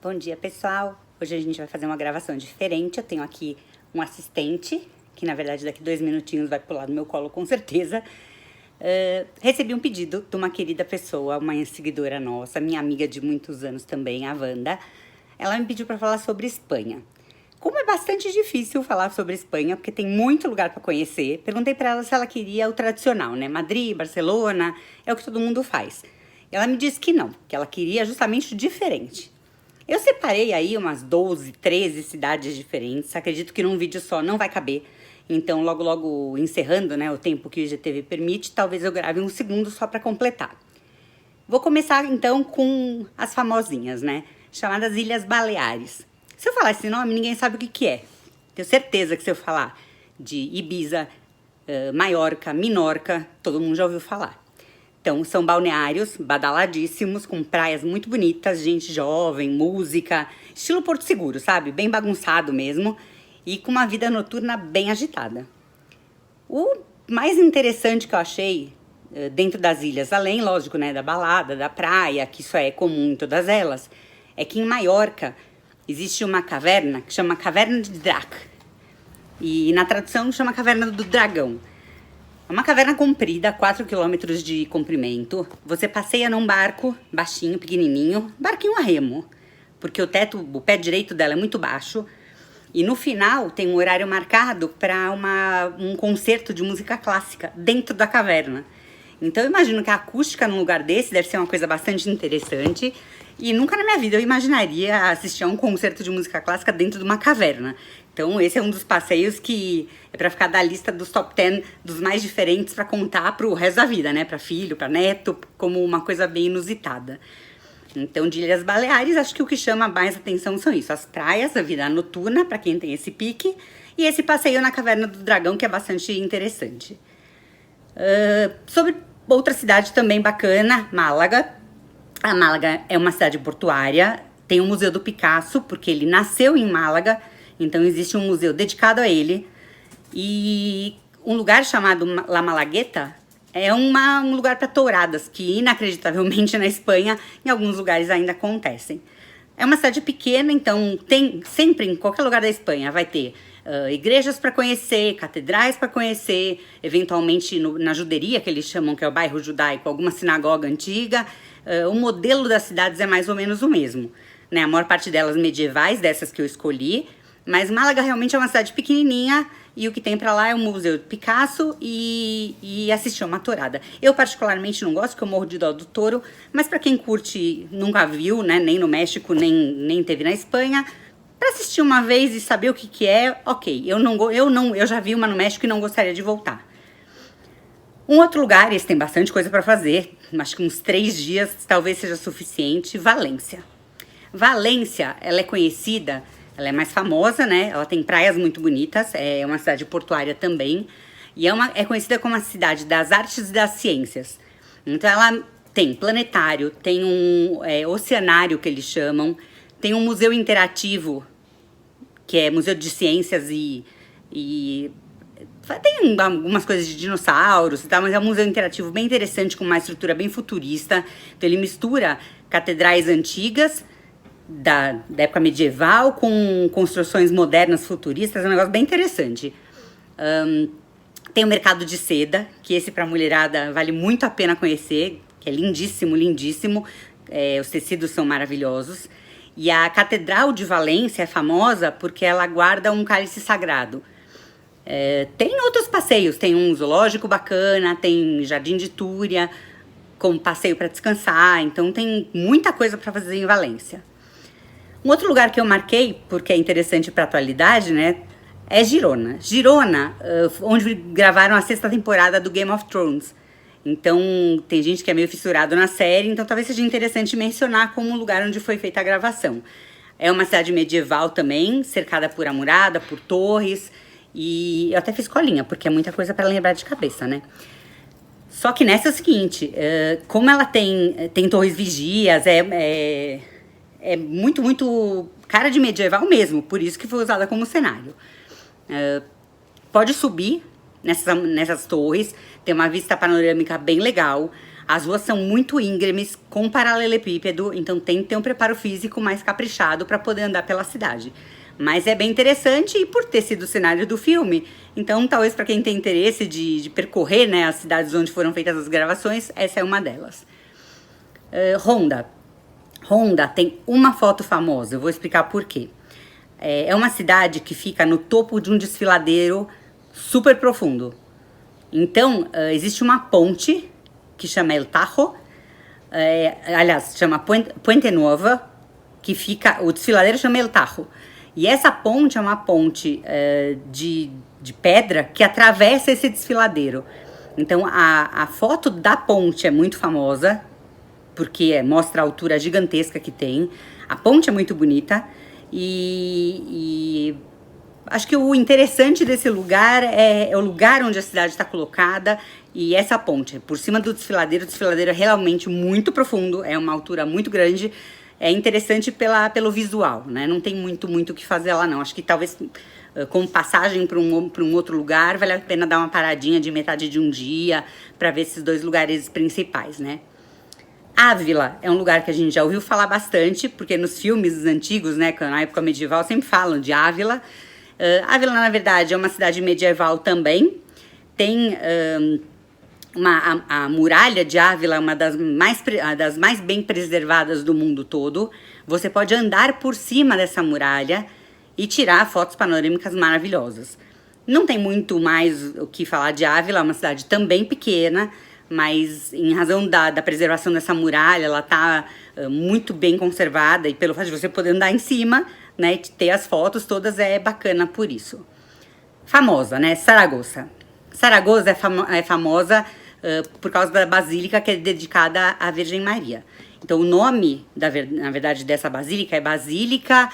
Bom dia, pessoal! Hoje a gente vai fazer uma gravação diferente. Eu tenho aqui um assistente, que na verdade daqui 2 minutinhos vai pular no meu colo com certeza. Recebi um pedido de uma querida pessoa, uma seguidora nossa, minha amiga de muitos anos também, a Wanda. Ela me pediu para falar sobre Espanha. Como é bastante difícil falar sobre Espanha, porque tem muito lugar para conhecer, perguntei para ela se ela queria o tradicional, né? Madrid, Barcelona, é o que todo mundo faz. Ela me disse que não, que ela queria justamente o diferente. Eu separei aí umas 12, 13 cidades diferentes. Acredito que num vídeo só não vai caber. Então, logo encerrando, né, o tempo que o IGTV permite, talvez eu grave um segundo só para completar. Vou começar então com as famosinhas, né, chamadas Ilhas Baleares. Se eu falar esse nome, ninguém sabe o que é. Tenho certeza que se eu falar de Ibiza, Maiorca, Minorca, todo mundo já ouviu falar. Então, são balneários badaladíssimos, com praias muito bonitas, gente jovem, música, estilo Porto Seguro, sabe? Bem bagunçado mesmo, e com uma vida noturna bem agitada. O mais interessante que eu achei dentro das ilhas, além, lógico, né, da balada, da praia, que isso é comum em todas elas, é que em Maiorca existe uma caverna que chama Caverna de Drac. E na tradução chama Caverna do Dragão. É uma caverna comprida, 4 quilômetros de comprimento. Você passeia num barco baixinho, pequenininho, barquinho a remo, porque o pé direito dela é muito baixo. E no final tem um horário marcado para um concerto de música clássica dentro da caverna. Então eu imagino que a acústica num lugar desse deve ser uma coisa bastante interessante. E nunca na minha vida eu imaginaria assistir a um concerto de música clássica dentro de uma caverna. Então esse é um dos passeios que é para ficar da lista dos top 10 dos mais diferentes para contar pro resto da vida, né? Para filho, para neto, como uma coisa bem inusitada. Então, de Ilhas Baleares, acho que o que chama mais atenção são isso: as praias, a vida noturna, para quem tem esse pique, e esse passeio na Caverna do Dragão, que é bastante interessante. Sobre outra cidade também bacana, Málaga. A Málaga é uma cidade portuária, tem o Museu do Picasso, porque ele nasceu em Málaga, então existe um museu dedicado a ele. E um lugar chamado La Malagueta é um lugar para touradas, que inacreditavelmente na Espanha, em alguns lugares ainda acontecem. É uma cidade pequena, então tem sempre, em qualquer lugar da Espanha, vai ter igrejas para conhecer, catedrais para conhecer, eventualmente na juderia, que eles chamam, que é o bairro judaico, alguma sinagoga antiga. O modelo das cidades é mais ou menos o mesmo, né? A maior parte delas medievais, dessas que eu escolhi, mas Málaga realmente é uma cidade pequenininha e o que tem pra lá é o Museu de Picasso e assistir uma tourada. Eu particularmente não gosto, porque eu morro de dó do touro, mas pra quem curte, nunca viu, né, nem no México, nem teve na Espanha, pra assistir uma vez e saber o que é, ok. Eu já vi uma no México e não gostaria de voltar. Um outro lugar, esse tem bastante coisa para fazer, acho que uns 3 dias talvez seja suficiente, Valência. Valência, ela é conhecida, ela é mais famosa, né? Ela tem praias muito bonitas, é uma cidade portuária também, e é conhecida como a cidade das artes e das ciências. Então ela tem planetário, tem um oceanário que eles chamam, tem um museu interativo, que é museu de ciências e tem algumas coisas de dinossauros e tal, mas é um museu interativo bem interessante, com uma estrutura bem futurista. Então ele mistura catedrais antigas da época medieval com construções modernas futuristas, é um negócio bem interessante. Tem o mercado de seda, que esse pra mulherada vale muito a pena conhecer, que é lindíssimo, lindíssimo. Os tecidos são maravilhosos. E a Catedral de Valência é famosa porque ela guarda um cálice sagrado. Tem outros passeios, tem um zoológico bacana, tem Jardim de Túria, como passeio para descansar, então tem muita coisa para fazer em Valência. Um outro lugar que eu marquei, porque é interessante para a atualidade, né, é Girona. Girona, onde gravaram a 6ª temporada do Game of Thrones. Então, tem gente que é meio fissurado na série, então talvez seja interessante mencionar como um lugar onde foi feita a gravação. É uma cidade medieval também, cercada por amurada, por torres, e eu até fiz colinha, porque é muita coisa para lembrar de cabeça, né? Só que nessa é o seguinte, como ela tem torres vigias, é muito cara de medieval mesmo, por isso que foi usada como cenário. Pode subir nessas torres, tem uma vista panorâmica bem legal. As ruas são muito íngremes, com paralelepípedo, então tem que ter um preparo físico mais caprichado para poder andar pela cidade. Mas é bem interessante e por ter sido o cenário do filme, então talvez para quem tem interesse de percorrer, né, as cidades onde foram feitas as gravações, essa é uma delas. Honda. Honda tem uma foto famosa, eu vou explicar por quê. É uma cidade que fica no topo de um desfiladeiro super profundo. Então, existe uma ponte que chama El Tajo, aliás, chama Puente Nova, que fica, o desfiladeiro chama El Tajo. E essa ponte é uma ponte de pedra que atravessa esse desfiladeiro. Então, a foto da ponte é muito famosa, porque mostra a altura gigantesca que tem. A ponte é muito bonita e acho que o interessante desse lugar é o lugar onde a cidade está colocada e essa ponte. Por cima do desfiladeiro, o desfiladeiro é realmente muito profundo, é uma altura muito grande. É interessante pelo visual, né? Não tem muito o que fazer lá, não. Acho que talvez como passagem para um outro lugar, vale a pena dar uma paradinha de metade de um dia para ver esses dois lugares principais, né? Ávila é um lugar que a gente já ouviu falar bastante, porque nos filmes antigos, né, na época medieval, sempre falam de Ávila. Ávila, na verdade, é uma cidade medieval também. Tem a muralha de Ávila, uma das mais bem preservadas do mundo todo. Você pode andar por cima dessa muralha e tirar fotos panorâmicas maravilhosas. Não tem muito mais o que falar de Ávila, é uma cidade também pequena, mas em razão da preservação dessa muralha, ela está muito bem conservada e pelo fato de você poder andar em cima, né, e ter as fotos todas, é bacana por isso. Famosa, né? Saragoça. Saragoça é famosa por causa da basílica que é dedicada à Virgem Maria. Então o nome, na verdade, dessa basílica é Basílica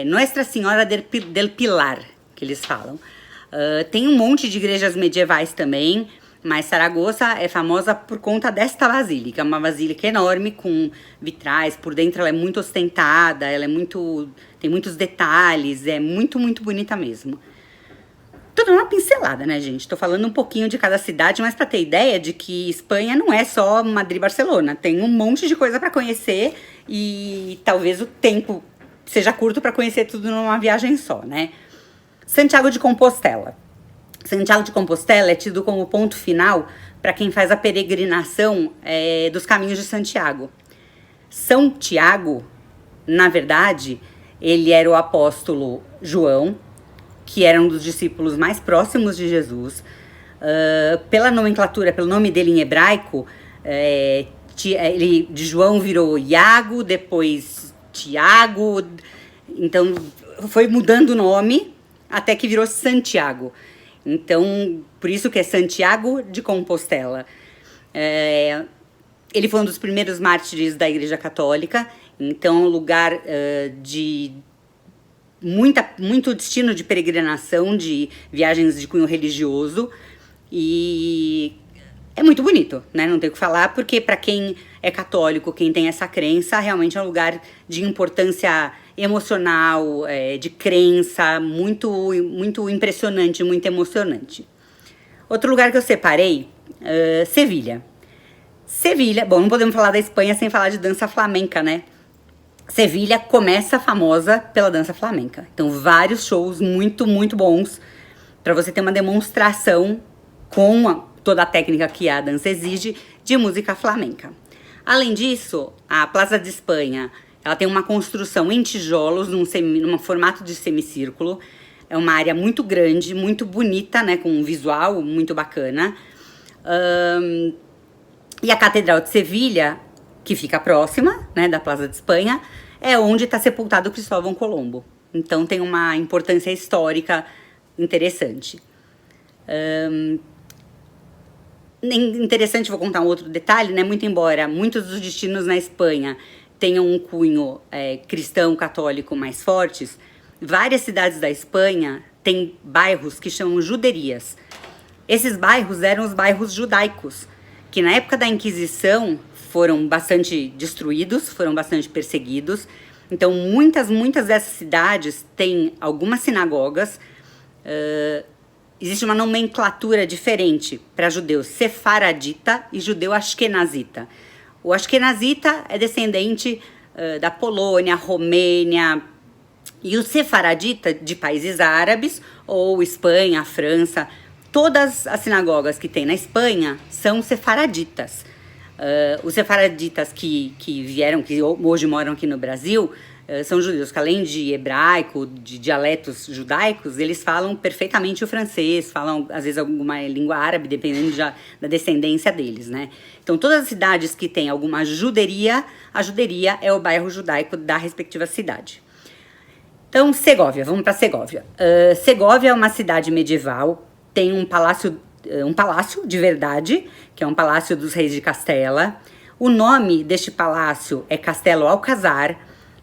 Nuestra Senhora del Pilar, que eles falam. Tem um monte de igrejas medievais também, mas Saragoça é famosa por conta desta basílica. É uma basílica enorme, com vitrais, por dentro ela é muito ostentada, tem muitos detalhes, é muito bonita mesmo. Tudo uma pincelada, né, gente? Tô falando um pouquinho de cada cidade, mas para ter ideia de que Espanha não é só Madrid e Barcelona. Tem um monte de coisa para conhecer e talvez o tempo seja curto para conhecer tudo numa viagem só, né? Santiago de Compostela. Santiago de Compostela é tido como ponto final para quem faz a peregrinação dos caminhos de Santiago. São Tiago, na verdade, ele era o apóstolo João, que era um dos discípulos mais próximos de Jesus. Pela nomenclatura, pelo nome dele em hebraico, ele de João virou Iago, depois Tiago, então foi mudando o nome até que virou Santiago. Então, por isso que é Santiago de Compostela. Ele foi um dos primeiros mártires da Igreja Católica, então um lugar de muito destino de peregrinação, de viagens de cunho religioso, e é muito bonito, né? Não tem o que falar, porque para quem é católico, quem tem essa crença, realmente é um lugar de importância emocional, de crença, muito impressionante, muito emocionante. Outro lugar que eu separei, Sevilha. Sevilha, bom, não podemos falar da Espanha sem falar de dança flamenca, né? Sevilha começa famosa pela dança flamenca. Então, vários shows muito bons para você ter uma demonstração com toda a técnica que a dança exige de música flamenca. Além disso, a Plaza de Espanha, ela tem uma construção em tijolos, num formato de semicírculo. É uma área muito grande, muito bonita, né, com um visual muito bacana. E a Catedral de Sevilha, que fica próxima, né, da Plaza de Espanha, é onde está sepultado Cristóvão Colombo. Então tem uma importância histórica interessante. Interessante, vou contar um outro detalhe, né? Muito embora muitos dos destinos na Espanha tenham um cunho cristão, católico mais fortes, várias cidades da Espanha têm bairros que chamam juderias. Esses bairros eram os bairros judaicos, que na época da Inquisição foram bastante destruídos, foram bastante perseguidos. Então, muitas dessas cidades têm algumas sinagogas existe uma nomenclatura diferente para judeu sefaradita e judeu ashkenazita. O ashkenazita é descendente da Polônia, Romênia, e o sefaradita de países árabes, ou Espanha, França. Todas as sinagogas que tem na Espanha são sefaraditas. Os sefaraditas que vieram, que hoje moram aqui no Brasil, são judeus que, além de hebraico, de dialetos judaicos, eles falam perfeitamente o francês, falam às vezes alguma língua árabe, dependendo da descendência deles, né? Então, todas as cidades que têm alguma juderia, a juderia é o bairro judaico da respectiva cidade. Então, Segóvia, vamos para Segóvia. Segóvia é uma cidade medieval, tem um palácio de verdade, que é um palácio dos reis de Castela. O nome deste palácio é Castelo Alcazar,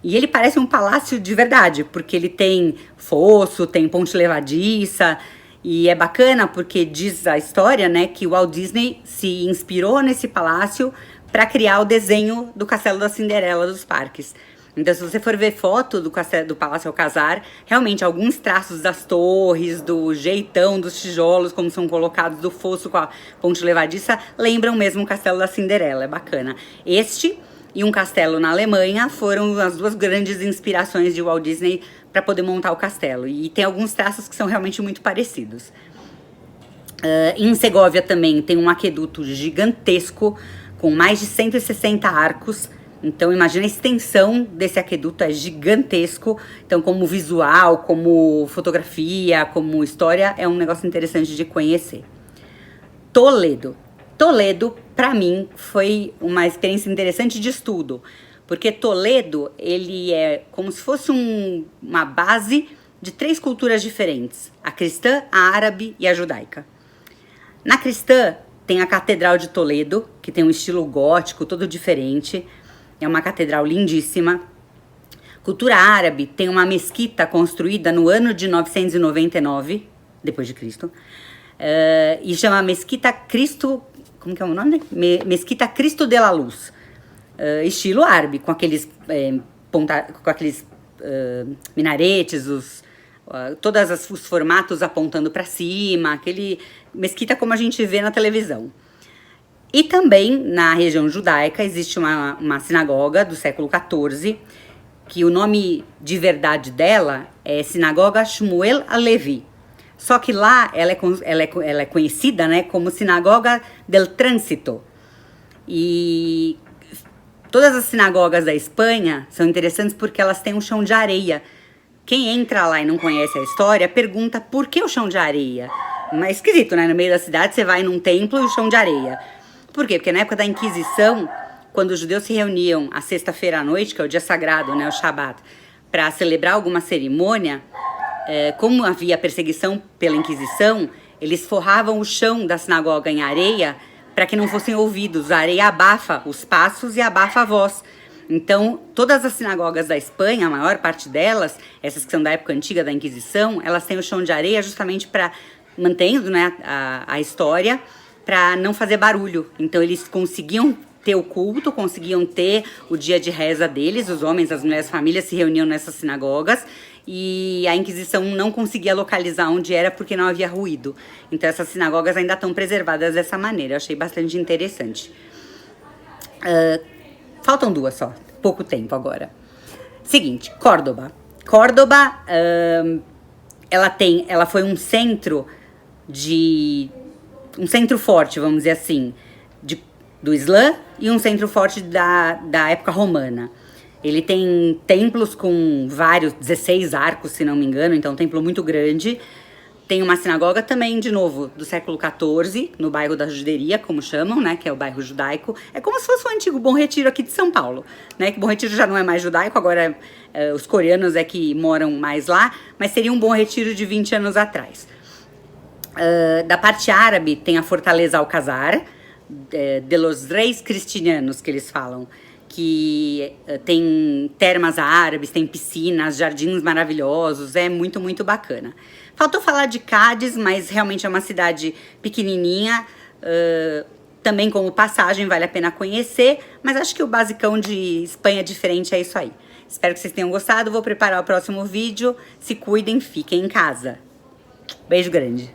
e ele parece um palácio de verdade, porque ele tem fosso, tem ponte levadiça, e é bacana porque diz a história, né, que o Walt Disney se inspirou nesse palácio para criar o desenho do Castelo da Cinderela dos parques. Então, se você for ver foto do Palácio Alcazar, realmente alguns traços das torres, do jeitão dos tijolos, como são colocados, do fosso com a ponte levadiça, lembram mesmo o Castelo da Cinderela, é bacana. Este e um castelo na Alemanha foram as duas grandes inspirações de Walt Disney para poder montar o castelo. E tem alguns traços que são realmente muito parecidos. Em Segóvia também tem um aqueduto gigantesco, com mais de 160 arcos. Então, imagina a extensão desse aqueduto, é gigantesco. Então, como visual, como fotografia, como história, é um negócio interessante de conhecer. Toledo, para mim, foi uma experiência interessante de estudo, porque Toledo, ele é como se fosse uma base de 3 culturas diferentes, a cristã, a árabe e a judaica. Na cristã, tem a Catedral de Toledo, que tem um estilo gótico, todo diferente, é uma catedral lindíssima. Cultura árabe, tem uma mesquita construída no ano de 999, depois de Cristo, e chama Mesquita Cristo... Como que é o nome? Mesquita Cristo de la Luz. Estilo árabe, com aqueles, minaretes, todos os formatos apontando para cima, aquele mesquita como a gente vê na televisão. E também, na região judaica, existe uma sinagoga do século XIV, que o nome de verdade dela é Sinagoga Shmuel Alevi. Só que lá ela é conhecida, né, como Sinagoga del Tránsito. E todas as sinagogas da Espanha são interessantes porque elas têm um chão de areia. Quem entra lá e não conhece a história, pergunta por que o chão de areia. É esquisito, né? No meio da cidade você vai num templo e o chão de areia. Por quê? Porque na época da Inquisição, quando os judeus se reuniam à sexta-feira à noite, que é o dia sagrado, né, o Shabat, para celebrar alguma cerimônia, como havia perseguição pela Inquisição, eles forravam o chão da sinagoga em areia para que não fossem ouvidos. A areia abafa os passos e abafa a voz. Então, todas as sinagogas da Espanha, a maior parte delas, essas que são da época antiga da Inquisição, elas têm o chão de areia justamente para, mantendo, né, a história, para não fazer barulho. Então, eles conseguiam ter o culto, conseguiam ter o dia de reza deles, os homens, as mulheres, as famílias se reuniam nessas sinagogas, e a Inquisição não conseguia localizar onde era porque não havia ruído. Então essas sinagogas ainda estão preservadas dessa maneira. Eu achei bastante interessante. Faltam 2 só, pouco tempo agora. Seguinte, Córdoba. Córdoba, ela foi um centro forte, vamos dizer assim, do Islã e um centro forte da época romana. Ele tem templos com 16 arcos, se não me engano, então um templo muito grande. Tem uma sinagoga também, de novo, do século XIV, no bairro da Juderia, como chamam, né, que é o bairro judaico. É como se fosse um antigo Bom Retiro aqui de São Paulo, né, que Bom Retiro já não é mais judaico, agora os coreanos é que moram mais lá, mas seria um Bom Retiro de 20 anos atrás. Da parte árabe tem a Fortaleza Alcazar, de los Reis Cristianos, que eles falam, que tem termas árabes, tem piscinas, jardins maravilhosos, é muito, muito bacana. Faltou falar de Cádiz, mas realmente é uma cidade pequenininha, também como passagem vale a pena conhecer, mas acho que o basicão de Espanha diferente é isso aí. Espero que vocês tenham gostado, vou preparar o próximo vídeo, se cuidem, fiquem em casa. Beijo grande!